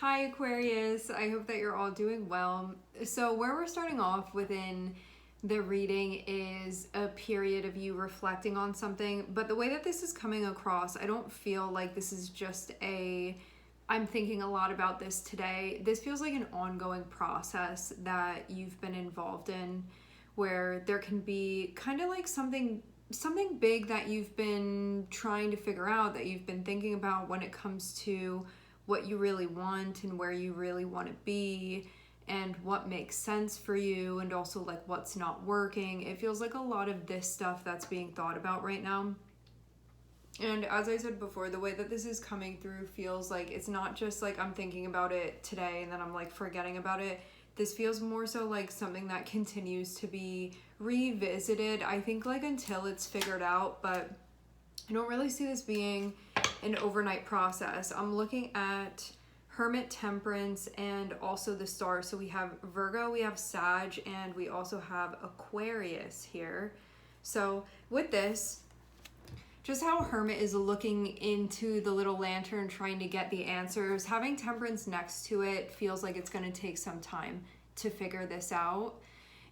Hi Aquarius, I hope that you're all doing well. So where we're starting off within the reading is a period of you reflecting on something, but the way that this is coming across, I don't feel like this is just I'm thinking a lot about this today. This feels like an ongoing process that you've been involved in, where there can be kind of like something big that you've been trying to figure out, that you've been thinking about when it comes to what you really want and where you really want to be and what makes sense for you, and also like what's not working. It feels like a lot of this stuff that's being thought about right now. And as I said before, the way that this is coming through feels like it's not just like I'm thinking about it today and then I'm like forgetting about it. This feels more so like something that continues to be revisited, I think, like until it's figured out, but I don't really see this being an overnight process. I'm looking at Hermit, Temperance, and also the stars. So we have Virgo, we have Sag, and we also have Aquarius here. So with this, just how Hermit is looking into the little lantern trying to get the answers, having Temperance next to it feels like it's going to take some time to figure this out.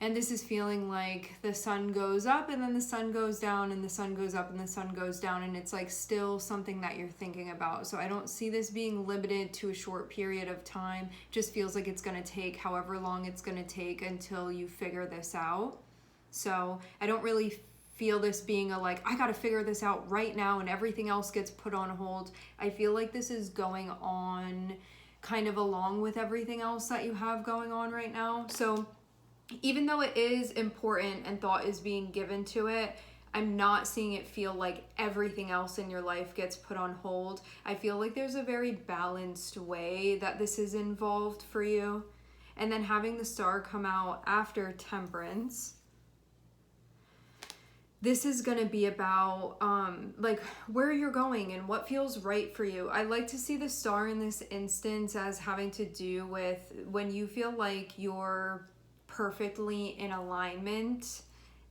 And this is feeling like the sun goes up and then the sun goes down and the sun goes up and the sun goes down, and it's like still something that you're thinking about. So I don't see this being limited to a short period of time. It just feels like it's going to take however long it's going to take until you figure this out. So I don't really feel this being I got to figure this out right now and everything else gets put on hold. I feel like this is going on kind of along with everything else that you have going on right now. So even though it is important and thought is being given to it, I'm not seeing it feel like everything else in your life gets put on hold. I feel like there's a very balanced way that this is involved for you. And then having the star come out after Temperance, this is going to be about where you're going and what feels right for you. I like to see the star in this instance as having to do with when you feel like you're perfectly in alignment,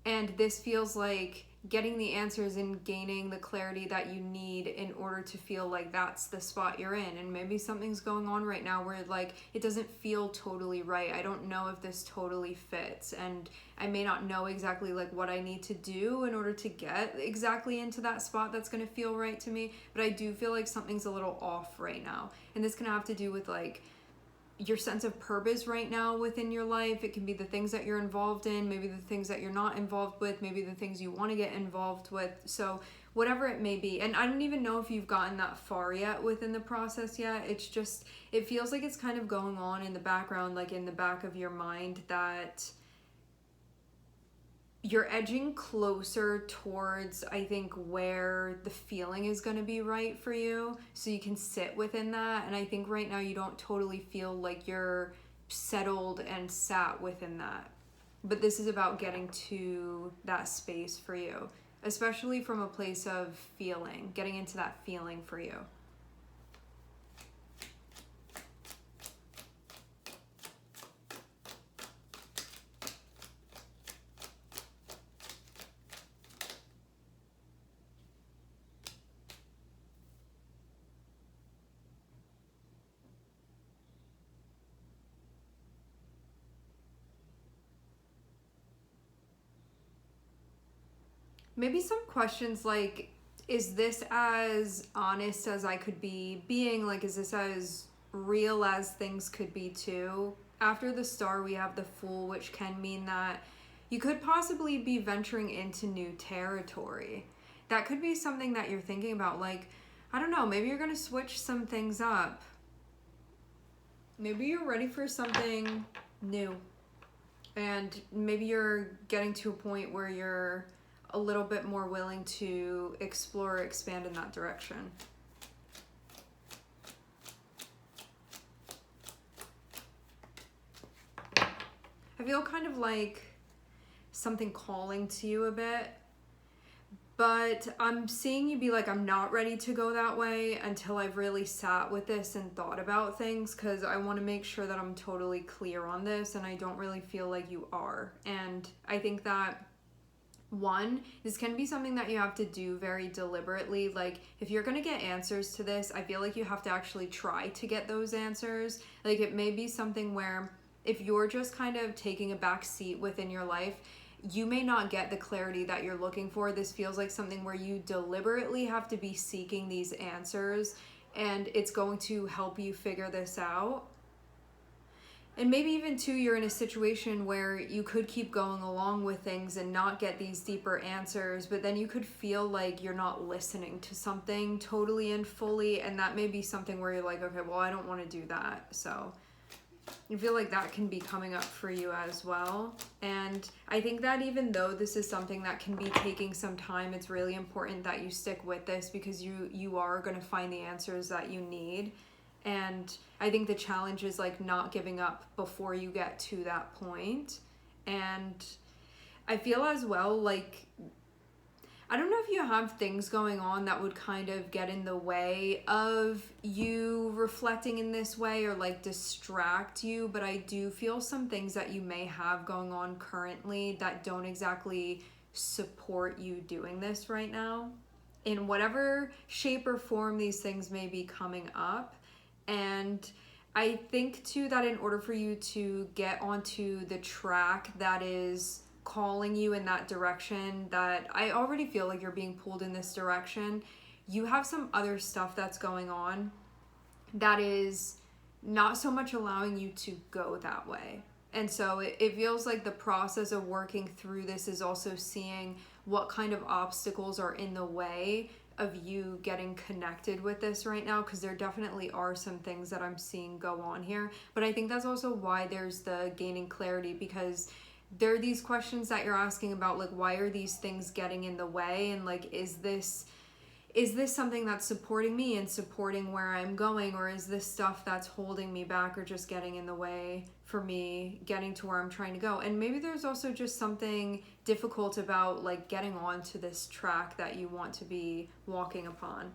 and this feels like getting the answers and gaining the clarity that you need in order to feel like that's the spot you're in. And maybe something's going on right now where like it doesn't feel totally right. I don't know if this totally fits, and I may not know exactly like what I need to do in order to get exactly into that spot that's going to feel right to me, but I do feel like something's a little off right now. And this can have to do with like your sense of purpose right now within your life. It can be the things that you're involved in, maybe the things that you're not involved with, maybe the things you want to get involved with. So whatever it may be. And I don't even know if you've gotten that far yet within the process yet. It's just, it feels like it's kind of going on in the background, like in the back of your mind, that you're edging closer towards, I think, where the feeling is going to be right for you, so you can sit within that. And I think right now you don't totally feel like you're settled and sat within that. But this is about getting to that space for you, especially from a place of feeling, getting into that feeling for you. Maybe some questions like, is this as honest as I could be being? Like, is this as real as things could be too? After the star, we have the Fool, which can mean that you could possibly be venturing into new territory. That could be something that you're thinking about. Like, I don't know, maybe you're going to switch some things up. Maybe you're ready for something new. And maybe you're getting to a point where you're a little bit more willing to explore or expand in that direction. I feel kind of like something calling to you a bit, but I'm seeing you be like, I'm not ready to go that way until I've really sat with this and thought about things, because I want to make sure that I'm totally clear on this, and I don't really feel like you are. And I think that One, this can be something that you have to do very deliberately. Like, if you're going to get answers to this, I feel like you have to actually try to get those answers. Like, it may be something where if you're just kind of taking a back seat within your life, you may not get the clarity that you're looking for. This feels like something where you deliberately have to be seeking these answers, and it's going to help you figure this out. And maybe even too, you're in a situation where you could keep going along with things and not get these deeper answers, but then you could feel like you're not listening to something totally and fully, and that may be something where you're like, okay, well, I don't want to do that. So you feel like that can be coming up for you as well. And I think that even though this is something that can be taking some time, it's really important that you stick with this, because you are going to find the answers that you need. And I think the challenge is like not giving up before you get to that point. And I feel as well, like, I don't know if you have things going on that would kind of get in the way of you reflecting in this way or like distract you, but I do feel some things that you may have going on currently that don't exactly support you doing this right now. In whatever shape or form these things may be coming up. And I think too that in order for you to get onto the track that is calling you in that direction, that I already feel like you're being pulled in this direction, you have some other stuff that's going on that is not so much allowing you to go that way. And so it feels like the process of working through this is also seeing what kind of obstacles are in the way of you getting connected with this right now, because there definitely are some things that I'm seeing go on here. But I think that's also why there's the gaining clarity, because there are these questions that you're asking about, like, why are these things getting in the way, and like, is this something that's supporting me and supporting where I'm going, or is this stuff that's holding me back or just getting in the way for me getting to where I'm trying to go? And maybe there's also just something difficult about like getting onto this track that you want to be walking upon.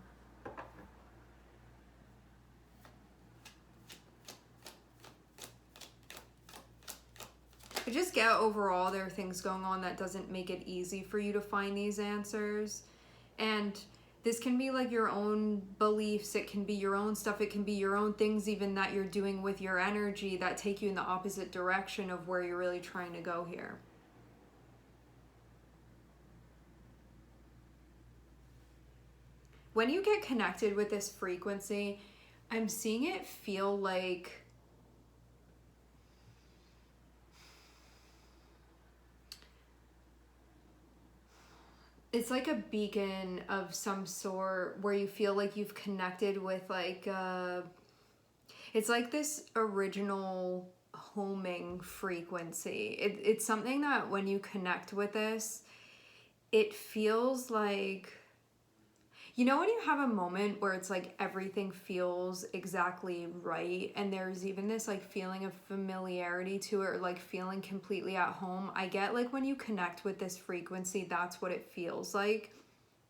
I just get overall there are things going on that doesn't make it easy for you to find these answers. And this can be like your own beliefs, it can be your own stuff, it can be your own things even that you're doing with your energy that take you in the opposite direction of where you're really trying to go here. When you get connected with this frequency, I'm seeing it feel like it's like a beacon of some sort where you feel like you've connected with like it's like this original homing frequency. It's something that when you connect with this, it feels like, you know, when you have a moment where it's like everything feels exactly right, and there's even this like feeling of familiarity to it, or like feeling completely at home. I get like when you connect with this frequency, that's what it feels like.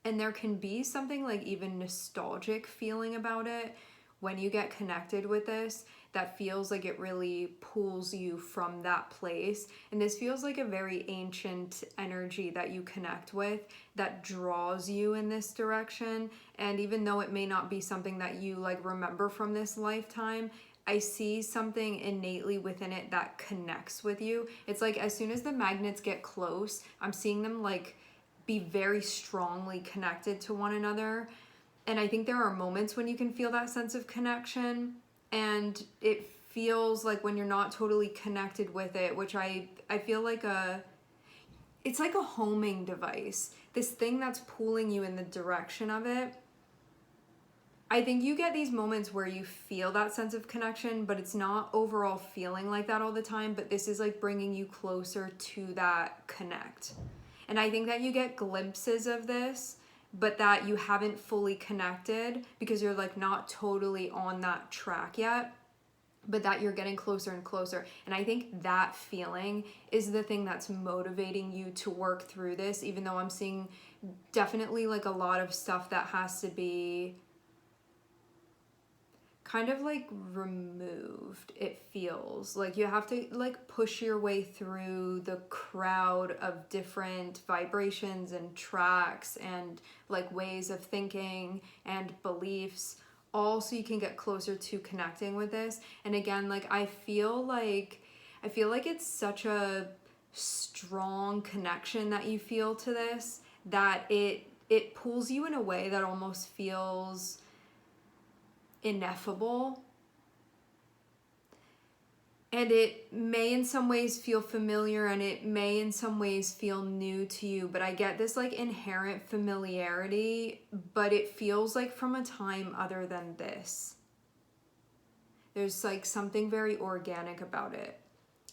And there can be something like even nostalgic feeling about it when you get connected with this, that feels like it really pulls you from that place. And this feels like a very ancient energy that you connect with that draws you in this direction. And even though it may not be something that you like remember from this lifetime, I see something innately within it that connects with you. It's like as soon as the magnets get close, I'm seeing them like be very strongly connected to one another. And I think there are moments when you can feel that sense of connection, and it feels like when you're not totally connected with it, which I feel like it's like a homing device, this thing that's pulling you in the direction of it. I think you get these moments where you feel that sense of connection, but it's not overall feeling like that all the time, but this is like bringing you closer to that connect. And I think that you get glimpses of this, but that you haven't fully connected because you're like not totally on that track yet, but that you're getting closer and closer. And I think that feeling is the thing that's motivating you to work through this, even though I'm seeing definitely like a lot of stuff that has to be kind of like removed. It feels like you have to like push your way through the crowd of different vibrations and tracks and like ways of thinking and beliefs, all so you can get closer to connecting with this. And again, like I feel like it's such a strong connection that you feel to this, that it pulls you in a way that almost feels ineffable. And it may in some ways feel familiar, and it may in some ways feel new to you, but I get this like inherent familiarity, but it feels like from a time other than this. There's like something very organic about it,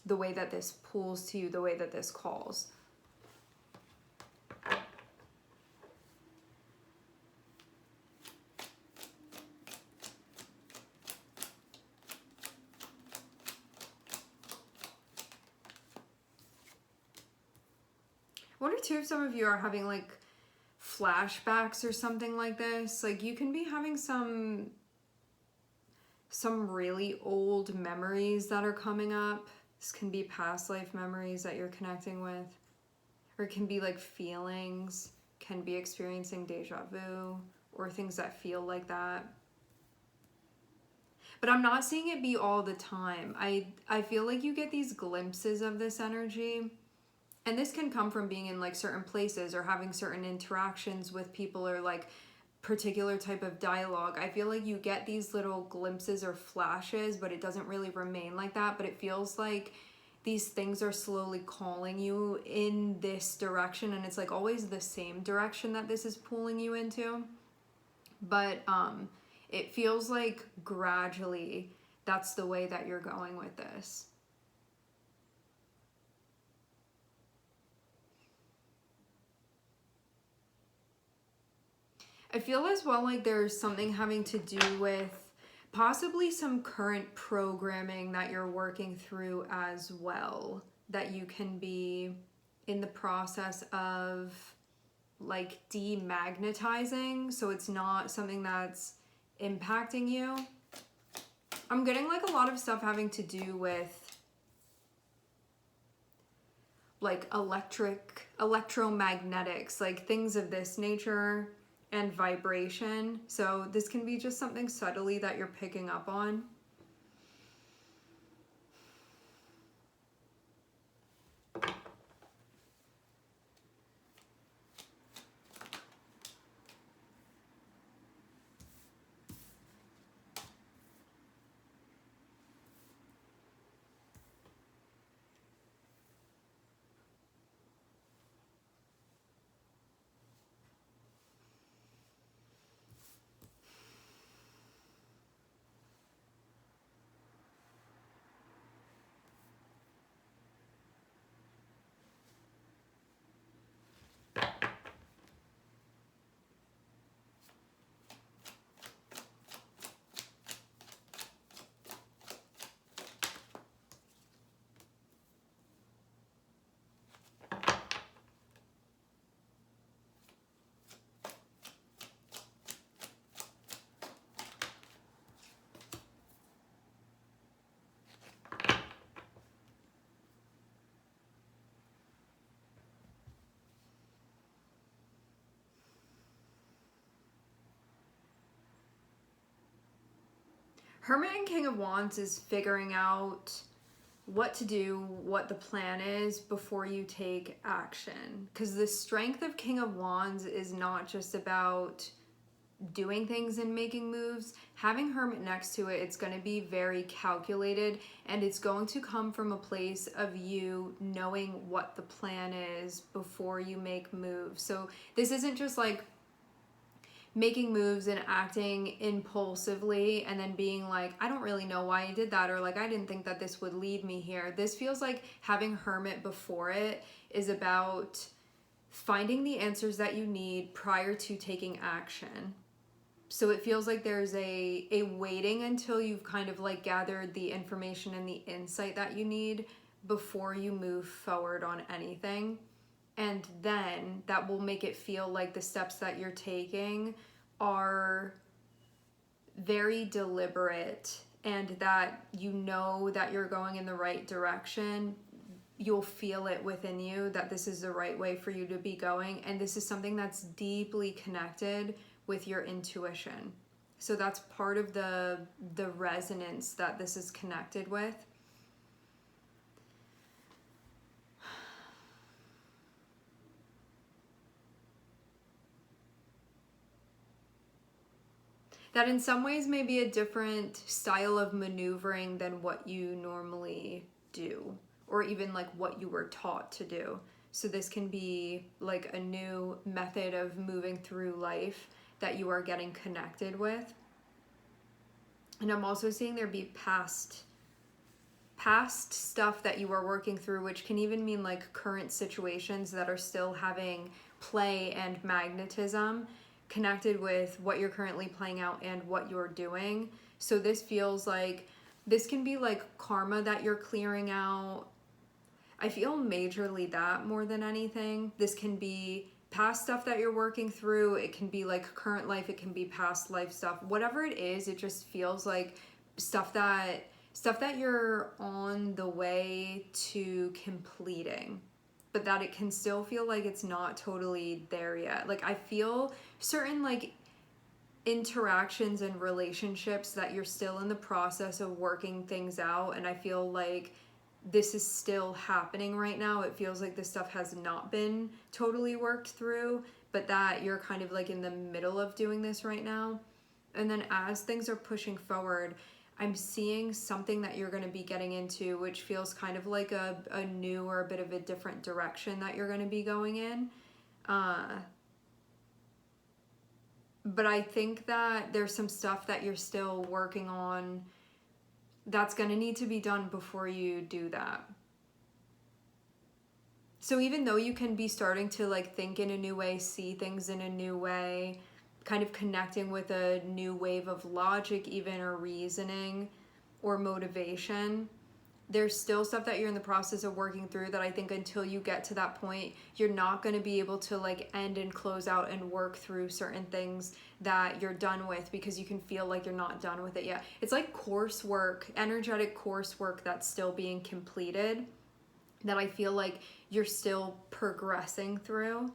the way that this pulls to you, the way that this calls. I wonder too if some of you are having like flashbacks or something like this. Like you can be having some really old memories that are coming up. This can be past life memories that you're connecting with. Or it can be like feelings, can be experiencing deja vu or things that feel like that. But I'm not seeing it be all the time. I feel like you get these glimpses of this energy. And this can come from being in like certain places or having certain interactions with people or like particular type of dialogue. I feel like you get these little glimpses or flashes, but it doesn't really remain like that. But it feels like these things are slowly calling you in this direction, and it's like always the same direction that this is pulling you into. But it feels like gradually that's the way that you're going with this. I feel as well like there's something having to do with possibly some current programming that you're working through as well, that you can be in the process of like demagnetizing, so it's not something that's impacting you. I'm getting like a lot of stuff having to do with like electromagnetics, like things of this nature, and vibration. So this can be just something subtly that you're picking up on. Hermit and King of Wands is figuring out what to do, what the plan is before you take action. Because the strength of King of Wands is not just about doing things and making moves. Having Hermit next to it, it's going to be very calculated, and it's going to come from a place of you knowing what the plan is before you make moves. So this isn't just like making moves and acting impulsively and then being like, I don't really know why I did that, or like, I didn't think that this would lead me here. This feels like having Hermit before it is about finding the answers that you need prior to taking action. So it feels like there's a waiting until you've kind of like gathered the information and the insight that you need before you move forward on anything. And then that will make it feel like the steps that you're taking are very deliberate and that you know that you're going in the right direction. You'll feel it within you that this is the right way for you to be going. And this is something that's deeply connected with your intuition. So that's part of the resonance that this is connected with. That in some ways may be a different style of maneuvering than what you normally do, or even like what you were taught to do. So this can be like a new method of moving through life that you are getting connected with. And I'm also seeing there be past stuff that you are working through, which can even mean like current situations that are still having play and magnetism connected with what you're currently playing out and what you're doing. So this feels like this can be like karma that you're clearing out. I feel majorly that more than anything. This can be past stuff that you're working through. It can be like current life. It can be past life stuff. Whatever it is, it just feels like stuff that you're on the way to completing, but that it can still feel like it's not totally there yet. Like I feel certain like interactions and relationships that you're still in the process of working things out, and I feel like this is still happening right now. It feels like this stuff has not been totally worked through, but that you're kind of like in the middle of doing this right now. And then as things are pushing forward, I'm seeing something that you're going to be getting into, which feels kind of like a new or a bit of a different direction that you're going to be going in. But I think that there's some stuff that you're still working on that's going to need to be done before you do that. So even though you can be starting to like think in a new way, see things in a new way, kind of connecting with a new wave of logic even, or reasoning or motivation, there's still stuff that you're in the process of working through that I think until you get to that point, you're not going to be able to like end and close out and work through certain things that you're done with, because you can feel like you're not done with it yet. It's like coursework, energetic coursework that's still being completed, that I feel like you're still progressing through.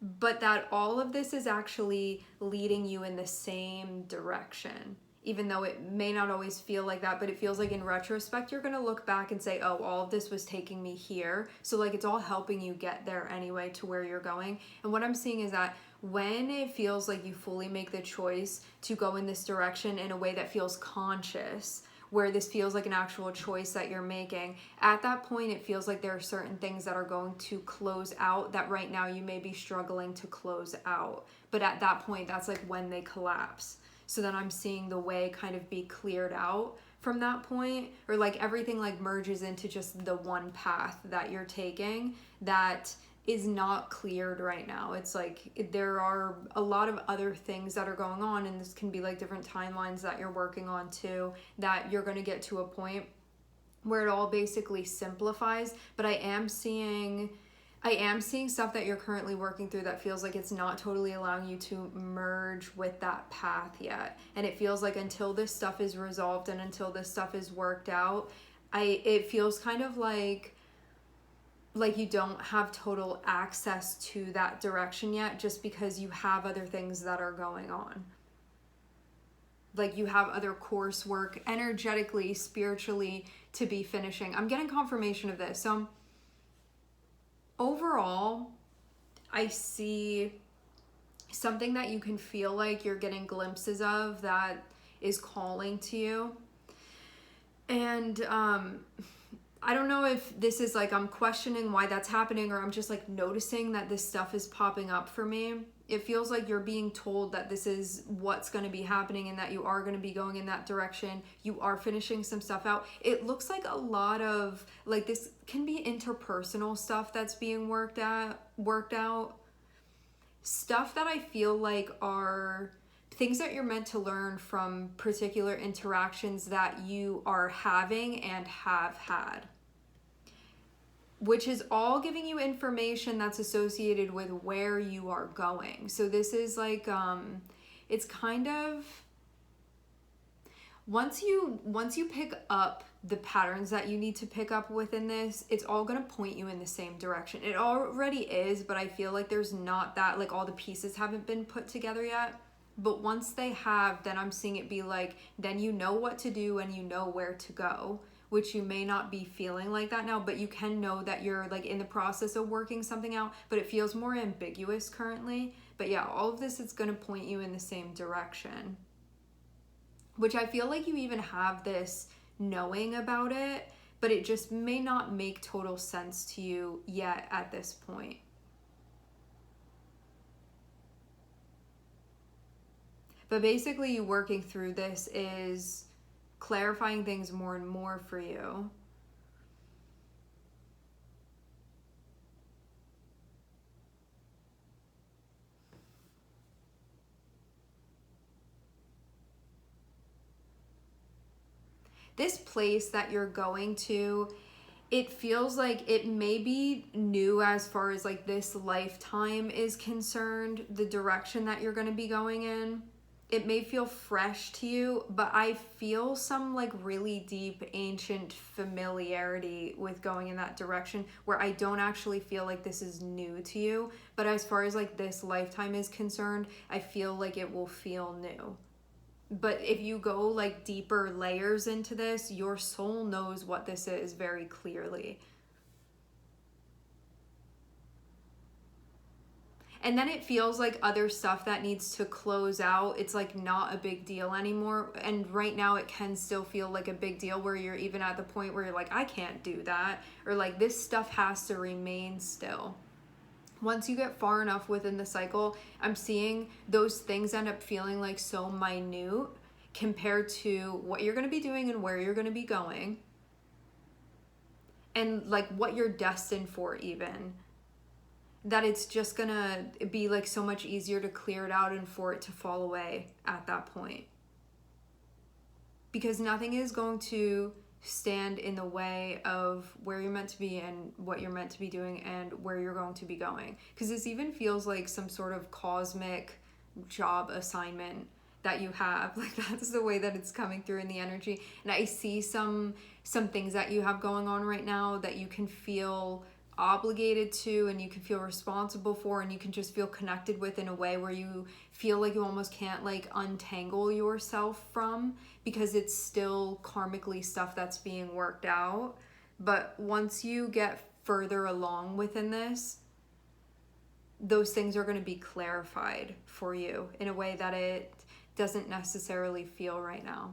But that all of this is actually leading you in the same direction, even though it may not always feel like that. But it feels like in retrospect, you're going to look back and say, oh, all of this was taking me here. So like it's all helping you get there anyway to where you're going. And what I'm seeing is that when it feels like you fully make the choice to go in this direction in a way that feels conscious, where this feels like an actual choice that you're making, at that point it feels like there are certain things that are going to close out that right now you may be struggling to close out. But at that point, that's like when they collapse. So then I'm seeing the way kind of be cleared out from that point, or like everything like merges into just the one path that you're taking that is not cleared right now. It's like there are a lot of other things that are going on, and this can be like different timelines that you're working on too, that you're going to get to a point where it all basically simplifies. But I am seeing stuff that you're currently working through that feels like it's not totally allowing you to merge with that path yet. And it feels like until this stuff is resolved and until this stuff is worked out, it feels kind of like you don't have total access to that direction yet, just because you have other things that are going on. Like you have other coursework energetically, spiritually to be finishing. I'm getting confirmation of this. So overall, I see something that you can feel like you're getting glimpses of that is calling to you. And I don't know if this is like I'm questioning why that's happening, or I'm just like noticing that this stuff is popping up for me. It feels like you're being told that this is what's going to be happening and that you are going to be going in that direction. You are finishing some stuff out. It looks like a lot of like this can be interpersonal stuff that's being worked out. Stuff that I feel like are things that you're meant to learn from particular interactions that you are having and have had, which is all giving you information that's associated with where you are going. So this is like, it's kind of Once you pick up the patterns that you need to pick up within this, it's all going to point you in the same direction. It already is, but I feel like there's not that, like, all the pieces haven't been put together yet. But once they have, then I'm seeing it be like, then you know what to do and you know where to go, which you may not be feeling like that now, but you can know that you're like in the process of working something out, but it feels more ambiguous currently. But yeah, all of this is going to point you in the same direction, which I feel like you even have this knowing about it, but it just may not make total sense to you yet at this point. But basically, you working through this is clarifying things more and more for you. This place that you're going to, it feels like it may be new as far as like this lifetime is concerned, the direction that you're going to be going in. It may feel fresh to you, but I feel some like really deep ancient familiarity with going in that direction, where I don't actually feel like this is new to you. But as far as like this lifetime is concerned, I feel like it will feel new. But if you go like deeper layers into this, your soul knows what this is very clearly. And then it feels like other stuff that needs to close out, it's like not a big deal anymore. And right now it can still feel like a big deal, where you're even at the point where you're like, I can't do that. Or like, this stuff has to remain still. Once you get far enough within the cycle, I'm seeing those things end up feeling like so minute compared to what you're going to be doing and where you're going to be going. And like what you're destined for even. That it's just gonna be like so much easier to clear it out and for it to fall away at that point. Because nothing is going to stand in the way of where you're meant to be and what you're meant to be doing and where you're going to be going. Because this even feels like some sort of cosmic job assignment that you have. Like, that's the way that it's coming through in the energy. And I see some things that you have going on right now that you can feel obligated to, and you can feel responsible for, and you can just feel connected with in a way where you feel like you almost can't like untangle yourself from, because it's still karmically stuff that's being worked out. But once you get further along within this, those things are going to be clarified for you in a way that it doesn't necessarily feel right now.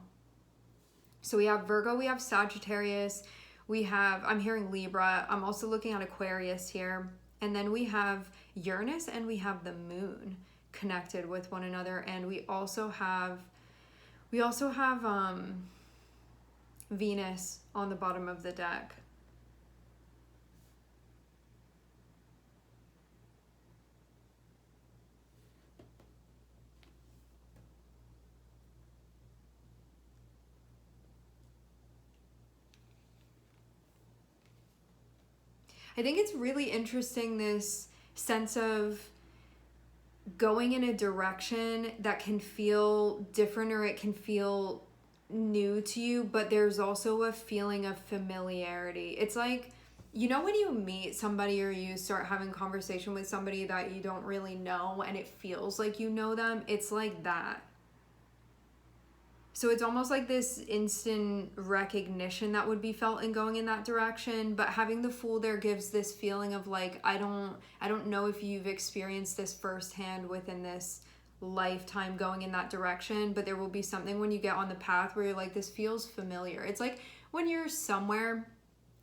So we have Virgo, we have Sagittarius, we have, I'm hearing Libra, I'm also looking at Aquarius here, and then we have Uranus and we have the moon connected with one another, and we also have Venus on the bottom of the deck. I think it's really interesting, this sense of going in a direction that can feel different, or it can feel new to you, but there's also a feeling of familiarity. It's like, you know, when you meet somebody or you start having conversation with somebody that you don't really know and it feels like you know them, it's like that. So it's almost like this instant recognition that would be felt in going in that direction. But having the Fool there gives this feeling of like, I don't know if you've experienced this firsthand within this lifetime going in that direction, but there will be something when you get on the path where you're like, this feels familiar. It's like when you're somewhere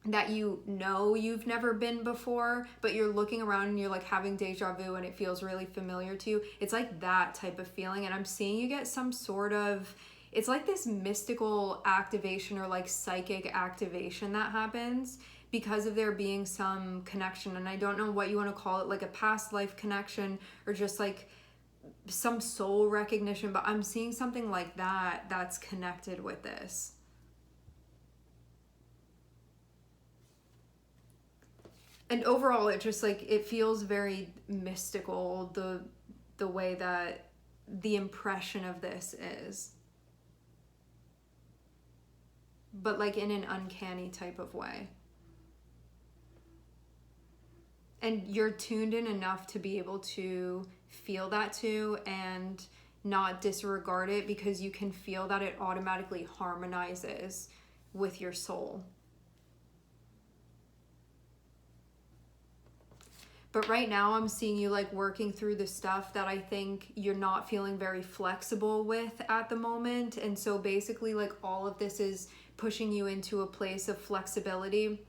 that you know you've never been before, but you're looking around and you're like having deja vu and it feels really familiar to you. It's like that type of feeling. And I'm seeing you get some sort of, it's like this mystical activation or like psychic activation that happens because of there being some connection. And I don't know what you want to call it, like a past life connection or just like some soul recognition, but I'm seeing something like that that's connected with this. And overall, it just like, it feels very mystical, the way that the impression of this is. but like in an uncanny type of way. And you're tuned in enough to be able to feel that too and not disregard it, because you can feel that it automatically harmonizes with your soul. But right now I'm seeing you like working through the stuff that I think you're not feeling very flexible with at the moment. And so basically like all of this is pushing you into a place of flexibility,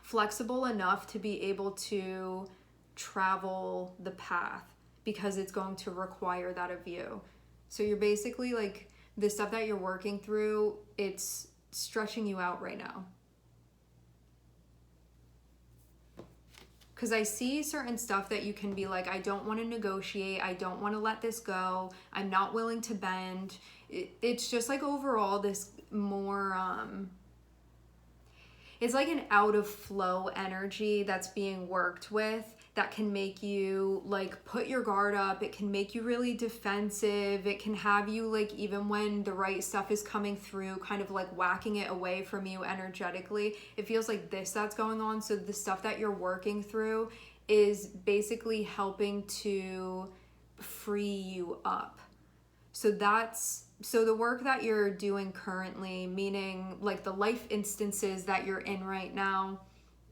flexible enough to be able to travel the path, because it's going to require that of you. So you're basically like, the stuff that you're working through, it's stretching you out right now. Because I see certain stuff that you can be like, I don't want to negotiate. I don't want to let this go. I'm not willing to bend. It's just like overall this more, it's like an out of flow energy that's being worked with that can make you like put your guard up. It can make you really defensive. It can have you like, even when the right stuff is coming through, kind of like whacking it away from you energetically. It feels like that's going on. So the stuff that you're working through is basically helping to free you up. So the work that you're doing currently, meaning like the life instances that you're in right now,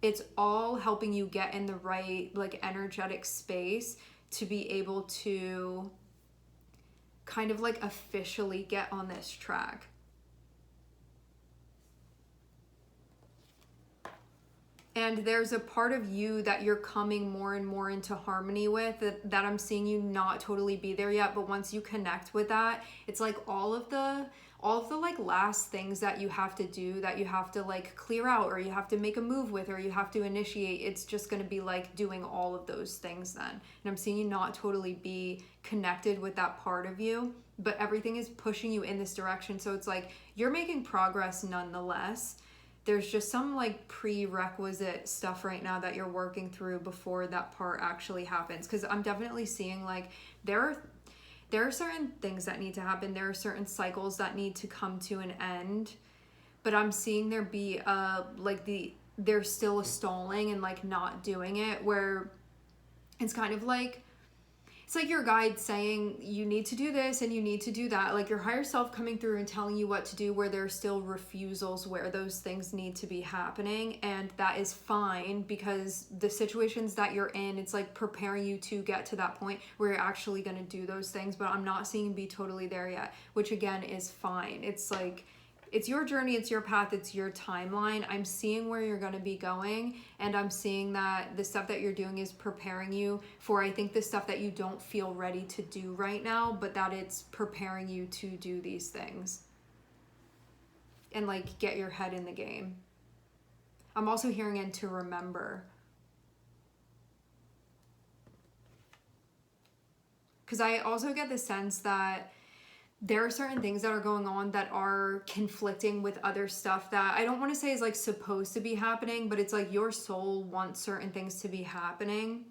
it's all helping you get in the right like energetic space to be able to kind of like officially get on this track. And there's a part of you that you're coming more and more into harmony with, that I'm seeing you not totally be there yet. But once you connect with that, it's like all of the like last things that you have to do, that you have to like clear out, or you have to make a move with, or you have to initiate. It's just going to be like doing all of those things then. And I'm seeing you not totally be connected with that part of you, but everything is pushing you in this direction. So it's like you're making progress nonetheless. There's just some like prerequisite stuff right now that you're working through before that part actually happens. Because I'm definitely seeing like there are certain things that need to happen. There are certain cycles that need to come to an end. But I'm seeing there be there's still a stalling and like not doing it, where it's kind of like, it's like your guide saying you need to do this and you need to do that. Like your higher self coming through and telling you what to do, where there's still refusals where those things need to be happening. And that is fine, because the situations that you're in, it's like preparing you to get to that point where you're actually going to do those things. But I'm not seeing you be totally there yet, which again is fine. It's like, it's your journey, it's your path, it's your timeline. I'm seeing where you're going to be going, and I'm seeing that the stuff that you're doing is preparing you for, I think, the stuff that you don't feel ready to do right now, but that it's preparing you to do these things and like get your head in the game. I'm also hearing and to remember, because I also get the sense that there are certain things that are going on that are conflicting with other stuff that I don't want to say is like supposed to be happening, but it's like your soul wants certain things to be happening.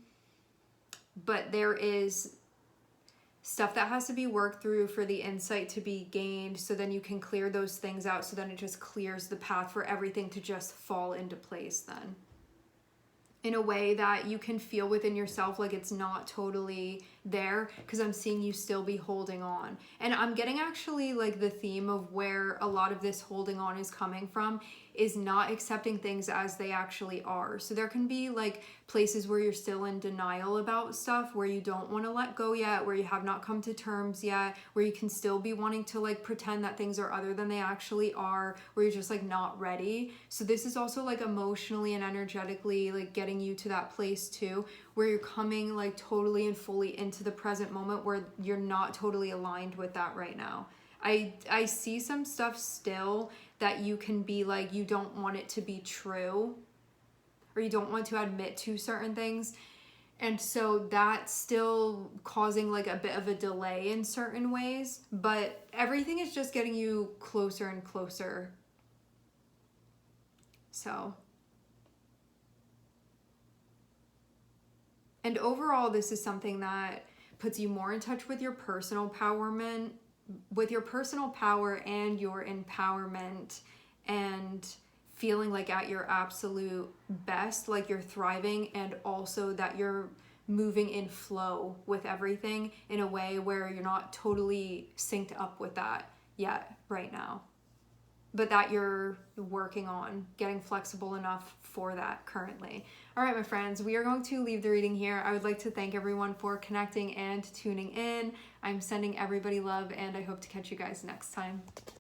But there is stuff that has to be worked through for the insight to be gained, so then you can clear those things out, so then it just clears the path for everything to just fall into place then, in a way that you can feel within yourself like it's not totally there, because I'm seeing you still be holding on. And I'm getting actually like the theme of where a lot of this holding on is coming from is not accepting things as they actually are. So there can be like places where you're still in denial about stuff, where you don't want to let go yet, where you have not come to terms yet, where you can still be wanting to like pretend that things are other than they actually are, where you're just like not ready. So this is also like emotionally and energetically like getting you to that place too, where you're coming like totally and fully into the present moment, where you're not totally aligned with that right now. I see some stuff still that you can be like, you don't want it to be true, or you don't want to admit to certain things. And so that's still causing like a bit of a delay in certain ways, but everything is just getting you closer and closer. So, and overall, this is something that puts you more in touch with your personal empowerment, with your personal power and your empowerment, and feeling like at your absolute best, like you're thriving, and also that you're moving in flow with everything in a way where you're not totally synced up with that yet right now, but that you're working on getting flexible enough for that currently. All right, my friends, we are going to leave the reading here. I would like to thank everyone for connecting and tuning in. I'm sending everybody love, and I hope to catch you guys next time.